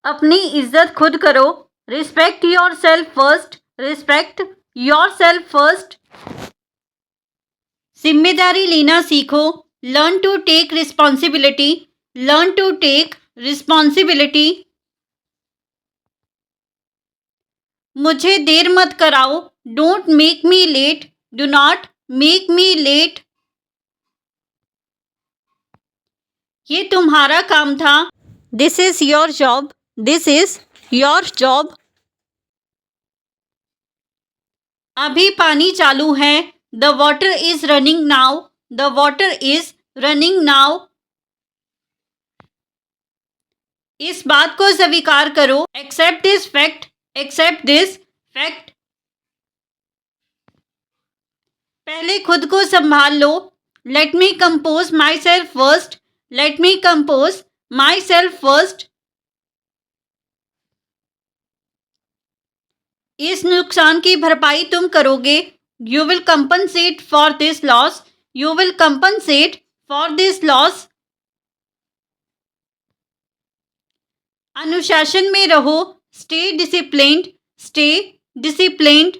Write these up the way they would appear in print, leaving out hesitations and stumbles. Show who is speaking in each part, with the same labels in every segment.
Speaker 1: अपनी इज्जत खुद करो। Respect yourself first. Respect yourself first. जिम्मेदारी लेना सीखो। Learn to take responsibility. Learn to take responsibility. मुझे देर मत कराओ। Don't make me late. Do not make me late. ये तुम्हारा काम था। This is your job. This is your job. अभी पानी चालू है। The water is running now. The water is running now. इस बात को स्वीकार करो। Accept this fact. Accept this fact. पहले खुद को संभाल लो। Let me compose myself first. Let me compose myself first. इस नुकसान की भरपाई तुम करोगे। You will compensate for this loss. You will compensate for this loss. अनुशासन में रहो। Stay disciplined. Stay disciplined.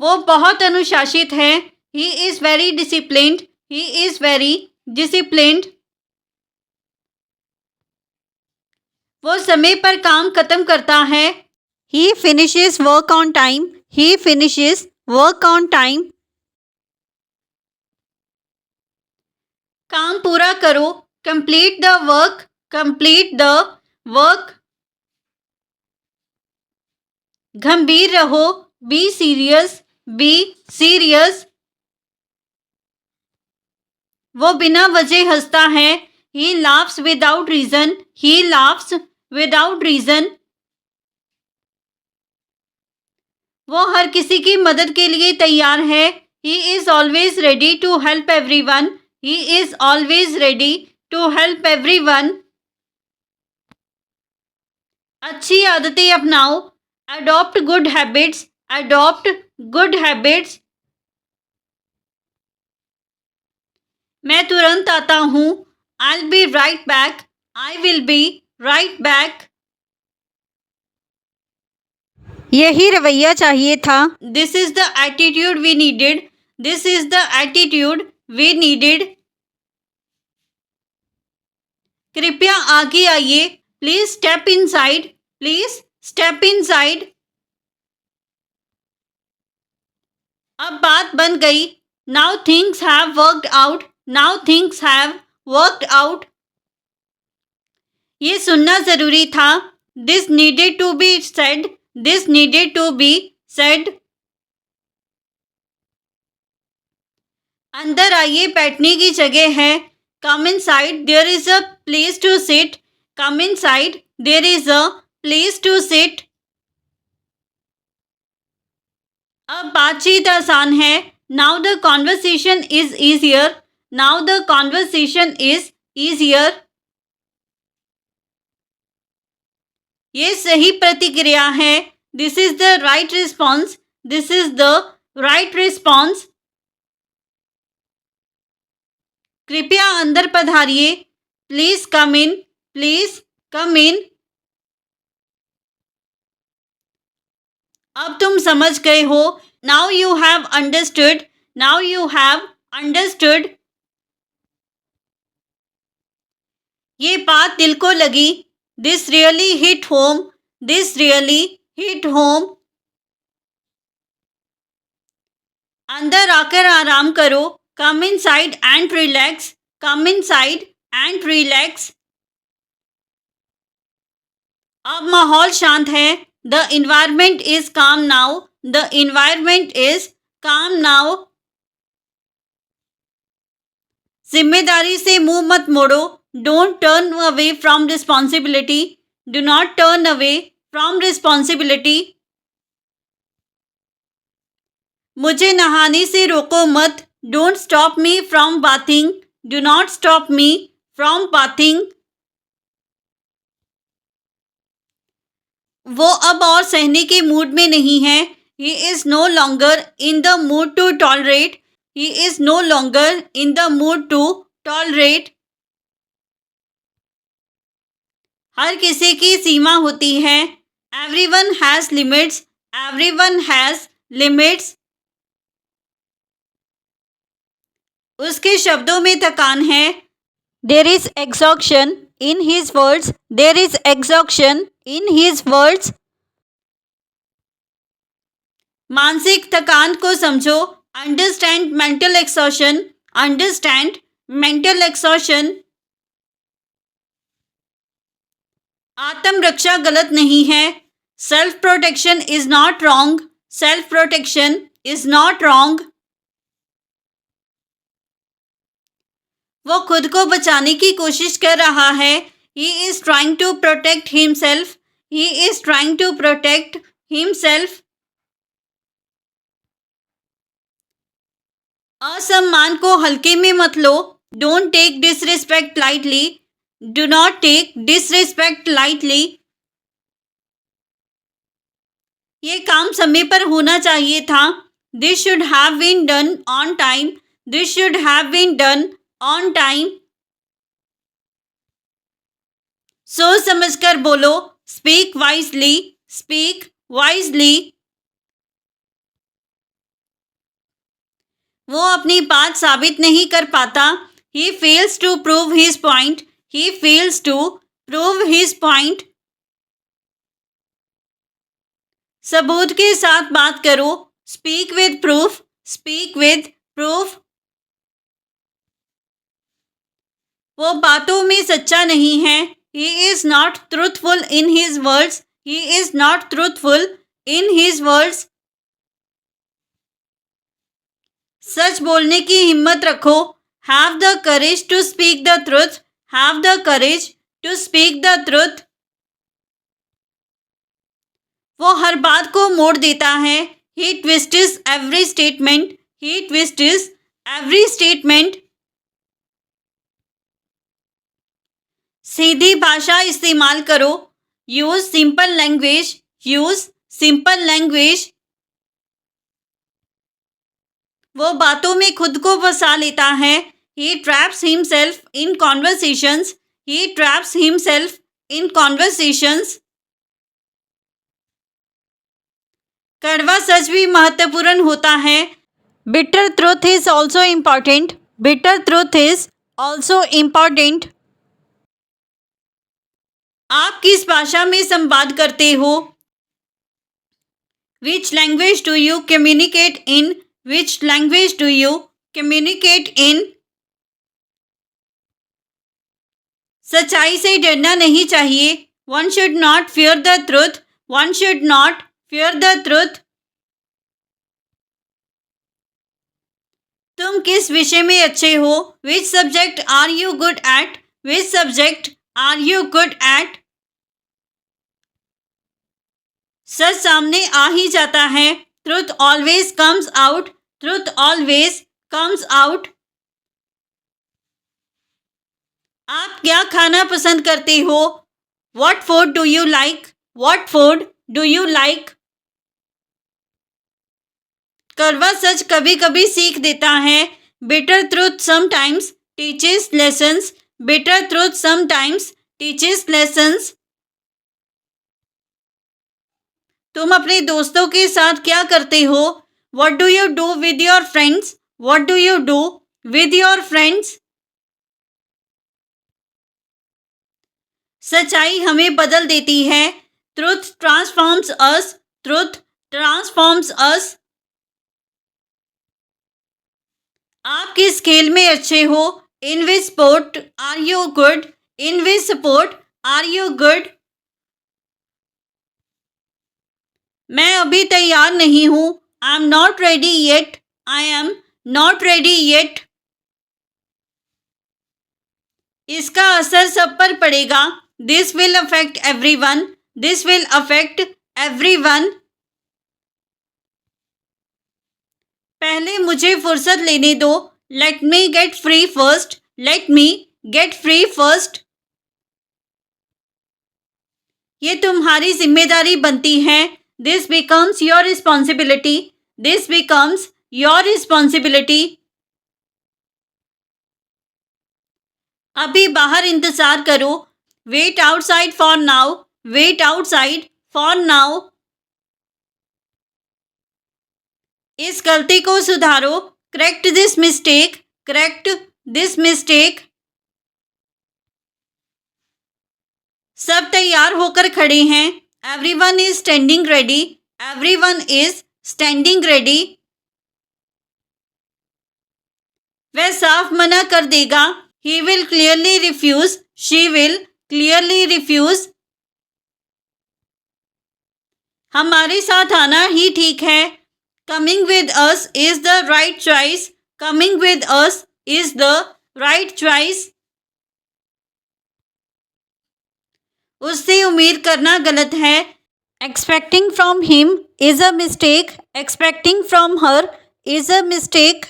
Speaker 1: वो बहुत अनुशासित है। He is very disciplined. He is very disciplined. वो समय पर काम खत्म करता है। He finishes work on time. He finishes work on time. काम पूरा करो। Complete the work. Complete the work. गंभीर रहो। Be serious. Be serious. वो बिना वजह हंसता है। He laughs without reason. He laughs without reason. वो हर किसी की मदद के लिए तैयार है। He is always ready to help everyone. He is always ready to help everyone. अच्छी आदतें अपनाओ। Adopt good habits. Adopt good habits. मैं तुरंत आता हूँ। I will be right back. I will be right back. यही रवैया चाहिए था। This is the attitude we needed. This is the attitude we needed. कृपया आगे आइए। Please step inside. Please step inside. अब बात बन गई। Now things have worked out. Now things have worked out. ये सुनना जरूरी था। This needed to be said. This needed to be said. अंदर आइए, बैठने की जगह है। Come inside, there is a place to sit. Come inside, there is a place to sit. अब बातचीत आसान है। Now the conversation is easier. Now the conversation is easier. ये सही प्रतिक्रिया है। This is the right response. This is the right response. कृपया अंदर पधारिए। Please come in. Please come इन। अब तुम समझ गए हो। Now you have understood. Now you have understood. ये बात दिल को लगी। This really hit home. This really hit home. अंदर आकर आराम करो। Come inside and relax. Come inside and relax. अब माहौल शांत है। The environment is calm now. The environment is calm now. जिम्मेदारी से मुंह मत मोड़ो। Don't turn away from responsibility. Do not turn away from responsibility. मुझे नहाने से रोको मत। Don't stop me from bathing. Do not stop me from bathing. वो अब और सहने के मूड में नहीं है। He is no longer in the mood to tolerate. He is no longer in the mood to tolerate. हर किसी की सीमा होती है। Everyone has limits. Everyone has limits. उसके शब्दों में थकान है। There is exhaustion in his words. There is exhaustion in his words. मानसिक थकान को समझो। Understand mental exhaustion. Understand mental exhaustion. आत्मरक्षा गलत नहीं है। Self protection is not wrong. Self protection is not wrong. वो खुद को बचाने की कोशिश कर रहा है। He is trying to protect himself. He is trying to protect himself. असम्मान को हल्के में मत लो। Don't take disrespect lightly. Do not take disrespect lightly. ये काम समय पर होना चाहिए था। This should have been done on time. This should have been done on time. सोच समझकर बोलो। Speak wisely. Speak wisely. वो अपनी बात साबित नहीं कर पाता। He fails to prove his point. He fails to prove his point. सबूत के साथ बात करो। Speak with proof. Speak with proof. वो बातों में सच्चा नहीं है। He is not truthful in his words. He is not truthful in his words. सच बोलने की हिम्मत रखो। Have the courage to speak the truth. Have the courage to speak the truth. वो हर बात को मोड़ देता है। He twists every statement. He twists every statement. सीधी भाषा इस्तेमाल करो। Use simple language. Use simple language. वो बातों में खुद को फंसा लेता है। He traps himself in conversations. He traps himself in conversations. कड़वा सच भी महत्वपूर्ण होता है। Bitter truth is also important. Bitter truth is also important. आप किस भाषा में संवाद करते हो? Which language do you communicate in? Which language do you communicate in? सच्चाई से डरना नहीं चाहिए। One should not fear the truth. One should not fear the truth. तुम किस विषय में अच्छे हो? Which subject are you good at? Which subject are you good at? सच सामने आ ही जाता है। Truth always comes out. Truth always comes out. आप क्या खाना पसंद करते हो? What food do you like? What food do you like? कड़वा सच कभी कभी सीख देता है। Bitter truth sometimes teaches lessons. Bitter truth sometimes teaches lessons. तुम अपने दोस्तों के साथ क्या करते हो? What do you do with your friends? What do you do with your friends? सच्चाई हमें बदल देती है। Truth transforms us. Truth transforms us. आप किस खेल में अच्छे हो? In which sport are you good? In which sport are you good? मैं अभी तैयार नहीं हूँ। I am not ready yet. I am not ready yet. इसका असर सब पर पड़ेगा। This will affect everyone. This will affect everyone. पहले मुझे फुर्सत लेने दो। Let me get free first. Let me get free first. ये तुम्हारी जिम्मेदारी बनती है। This becomes your responsibility. This becomes your responsibility. अभी बाहर इंतजार करो। Wait outside for now. Wait outside for now. इस गलती को सुधारो. Correct this mistake. Correct this mistake. सब तैयार होकर खड़े हैं. Everyone is standing ready. Everyone is standing ready. वह साफ मना कर देगा. He will clearly refuse. She will clearly refuse. हमारे साथ आना ही ठीक है. Coming with us is the right choice. Coming with us is the right choice. उससे उम्मीद करना गलत है. Expecting from him is a mistake. Expecting from her is a mistake.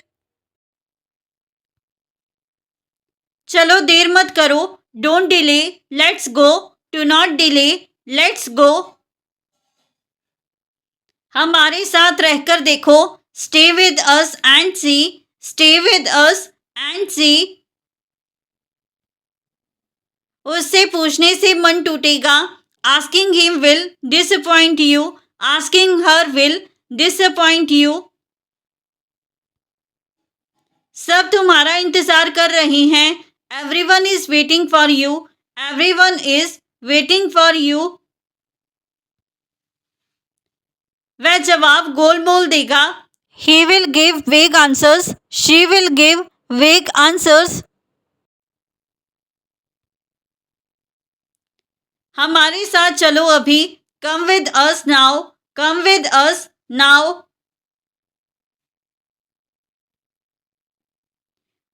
Speaker 1: चलो देर मत करो. Don't delay. Let's go. Do not delay. Let's go. हमारे साथ रहकर देखो. Stay with us and see. Stay with us and see. उससे पूछने से मन टूटेगा. Asking him will disappoint you. Asking her will disappoint you. सब तुम्हारा इंतजार कर रहे हैं. Everyone is waiting for you. Everyone is waiting for you. वह जवाब गोल-मोल देगा. He will give vague answers. She will give vague answers. हमारे साथ चलो अभी. Come with us now. Come with us now.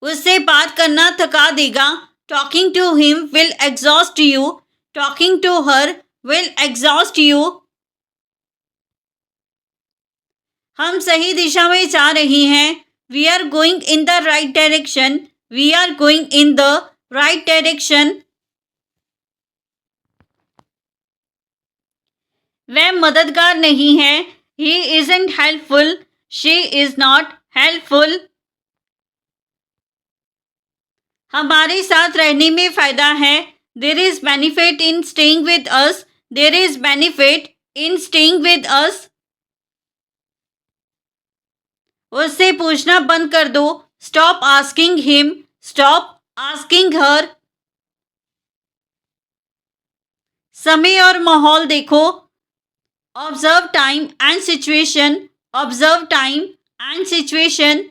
Speaker 1: उससे बात करना थका देगा. Talking to him will exhaust you. Talking to her will exhaust you. हम सही दिशा में जा रहे हैं. We are going in the right direction. We are going in the right direction. वह मददगार नहीं है. He isn't helpful. She is not helpful. हमारे साथ रहने में फ़ायदा है. There is benefit in staying with us. There is benefit in staying with us. उससे पूछना बंद कर दो. Stop asking him. Stop asking her. समय और माहौल देखो. Observe time and situation. Observe time and situation.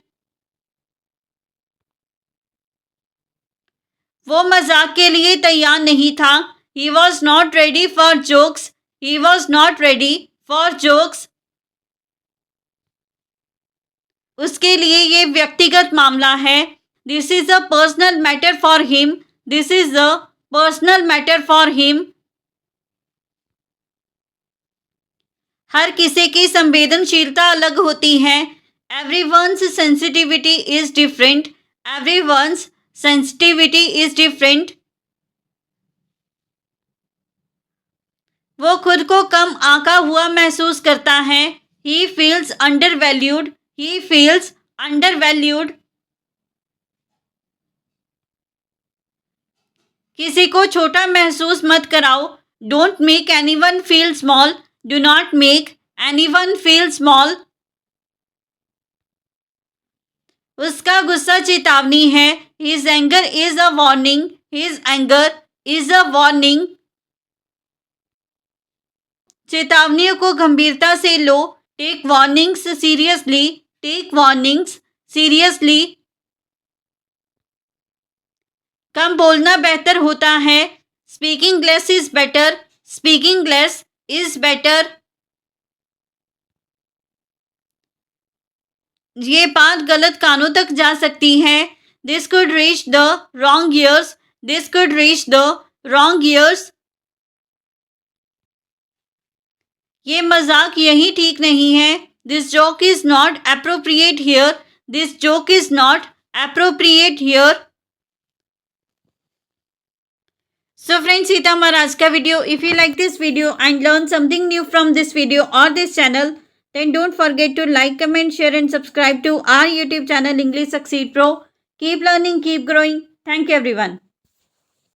Speaker 1: वो मजाक के लिए तैयार नहीं था. He was not ready for jokes. He was not ready for jokes. उसके लिए ये व्यक्तिगत मामला है. This is a personal matter for him. This is a personal matter for him. हर किसी की संवेदनशीलता अलग होती है. Everyone's sensitivity is different. Everyone's sensitivity is different. वो खुद को कम आंका हुआ महसूस करता है. He feels undervalued. He feels undervalued. किसी को छोटा महसूस मत कराओ. Don't make anyone feel small. Do not make anyone feel small. उसका गुस्सा चेतावनी है. His anger is a warning. His anger is a warning. चेतावनियों को गंभीरता से लो. Take warnings seriously. Take warnings seriously. कम बोलना बेहतर होता है. Speaking less is better. Speaking less is better. ये बात गलत कानों तक जा सकती है. This could reach the wrong ears. This could reach the wrong ears. ये मजाक यही ठीक नहीं है. This joke is not appropriate here. This joke is not appropriate here. So friends, ये था हमारा आज का video. If you like this video and learn something new from this video or this channel, then don't forget to like, comment, share and subscribe to our YouTube channel English Succeed Pro. Keep learning, keep growing. Thank you everyone.